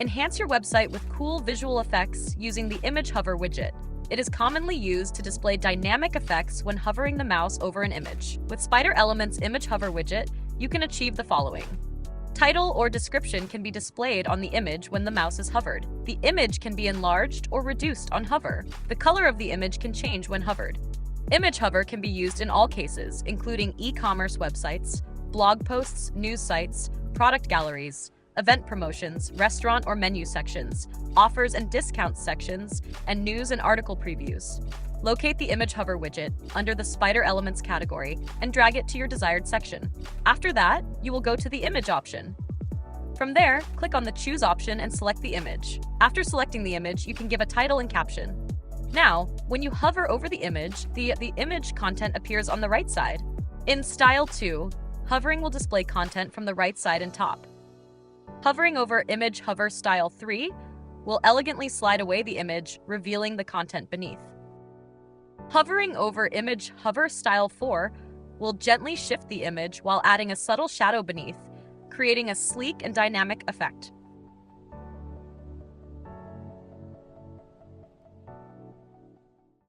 Enhance your website with cool visual effects using the Image Hover widget. It is commonly used to display dynamic effects when hovering the mouse over an image. With Spider Element's Image Hover widget, you can achieve the following. Title or description can be displayed on the image when the mouse is hovered. The image can be enlarged or reduced on hover. The color of the image can change when hovered. Image hover can be used in all cases, including e-commerce websites, blog posts, news sites, product galleries, event promotions, restaurant or menu sections, offers and discounts sections, and news and article previews. Locate the Image Hover widget under the Spider Elements category and drag it to your desired section. After that, you will go to the Image option. From there, click on the Choose option and select the image. After selecting the image, you can give a title and caption. Now, when you hover over the image, the image content appears on the right side. In Style 2, hovering will display content from the right side and top. Hovering over Image Hover Style 3 will elegantly slide away the image, revealing the content beneath. Hovering over Image Hover Style 4 will gently shift the image while adding a subtle shadow beneath, creating a sleek and dynamic effect.